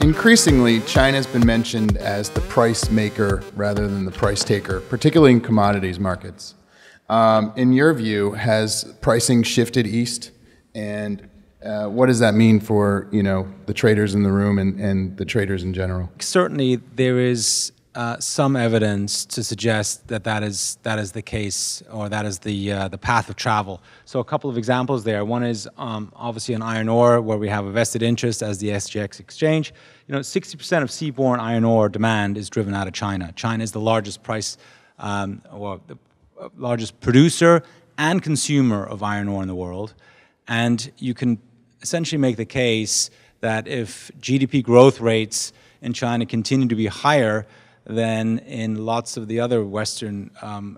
Increasingly, China's been mentioned as the price maker rather than the price taker, particularly in commodities markets. In your view, has pricing shifted east, and what does that mean for the traders in the room and the traders in general? Certainly, there is some evidence to suggest that is the case, or that is the path of travel. So a couple of examples there. One is obviously on iron ore, where we have a vested interest as the HKEX exchange. 60% of seaborne iron ore demand is driven out of China. China is the largest largest producer and consumer of iron ore in the world, and you can essentially make the case that if GDP growth rates in China continue to be higher than in lots of the other Western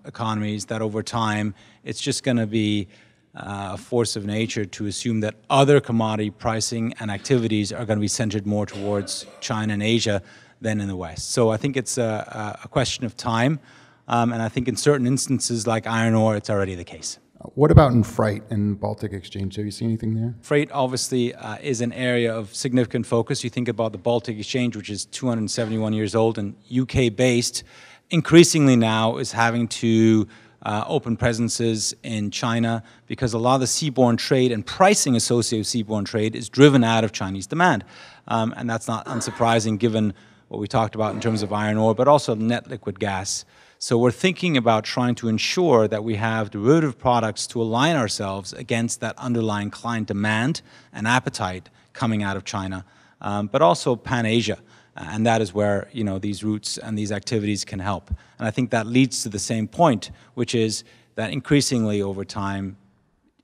economies, that over time it's just going to be a force of nature to assume that other commodity pricing and activities are going to be centered more towards China and Asia than in the West. So I think it's a question of time, and I think in certain instances like iron ore, it's already the case. What about in freight and Baltic Exchange? Have you seen anything there? Freight obviously is an area of significant focus. You think about the Baltic Exchange, which is 271 years old and UK-based, increasingly now is having to open presences in China because a lot of the seaborne trade and pricing associated with seaborne trade is driven out of Chinese demand. And that's not unsurprising given what we talked about in terms of iron ore, but also net liquid gas. So we're thinking about trying to ensure that we have derivative products to align ourselves against that underlying client demand and appetite coming out of China, but also Pan-Asia. And that is where these routes and these activities can help. And I think that leads to the same point, which is that increasingly over time,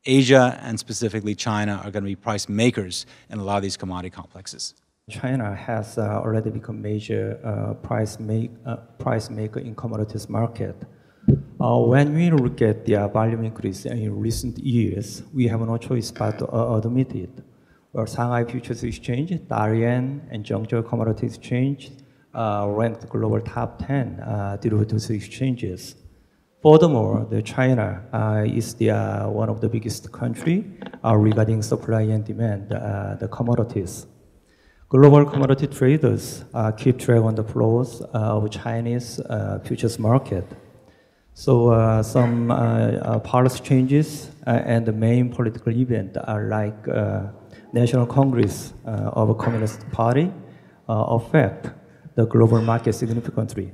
Asia and specifically China are going to be price makers in a lot of these commodity complexes. China has already become major price maker in commodities market. When we look at the volume increase in recent years, we have no choice but to admit it. Shanghai Futures Exchange, Dalian, and Zhengzhou Commodities Exchange ranked global top 10 derivatives exchanges. Furthermore, China is one of the biggest country regarding supply and demand, the commodities. Global commodity traders keep track on the flows of Chinese futures market. So some policy changes and the main political event are like National Congress of a Communist Party affect the global market significantly.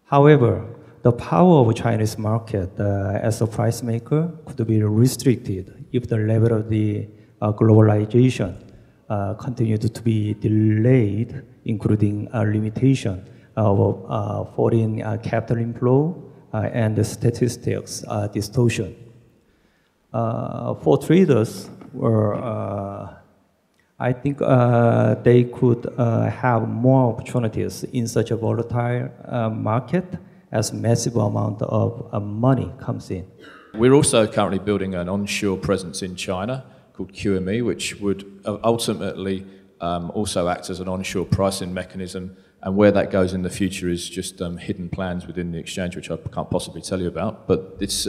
However, the power of Chinese market as a price maker could be restricted if the level of the globalization continued to be delayed, including a limitation of foreign capital inflow and the statistics distortion. For traders, I think they could have more opportunities in such a volatile market as massive amount of money comes in. We're also currently building an onshore presence in China called QME, which would ultimately also act as an onshore pricing mechanism. And where that goes in the future is just hidden plans within the exchange, which I can't possibly tell you about. But it's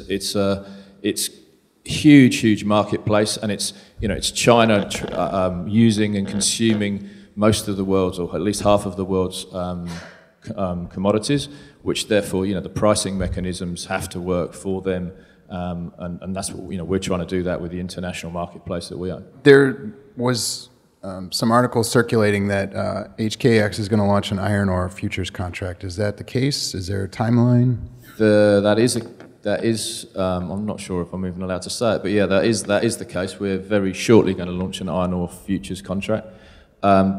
huge marketplace, and it's China using and consuming most of the world's, or at least half of the world's commodities, which therefore the pricing mechanisms have to work for them. And that's what we're trying to do that with the international marketplace that we own. There was some articles circulating that HKEX is going to launch an iron ore futures contract. Is that the case? Is there a timeline? That is. I'm not sure if I'm even allowed to say it, but yeah, that is the case. We're very shortly going to launch an iron ore futures contract,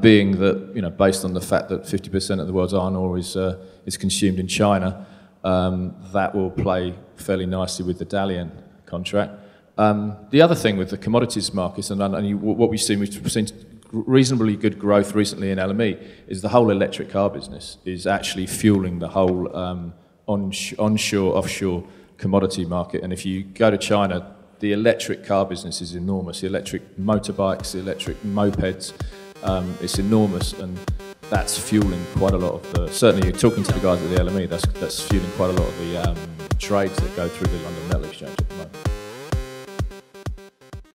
being that based on the fact that 50% of the world's iron ore is consumed in China. That will play fairly nicely with the Dalian contract. The other thing with the commodities markets, and what we've seen reasonably good growth recently in LME, is the whole electric car business is actually fueling the whole onshore, offshore commodity market. And if you go to China, the electric car business is enormous. The electric motorbikes, the electric mopeds, it's enormous, and that's fueling quite a lot of the, certainly talking to the guys at the LME, that's fueling quite a lot of the trades that go through the London Metal Exchange at the moment.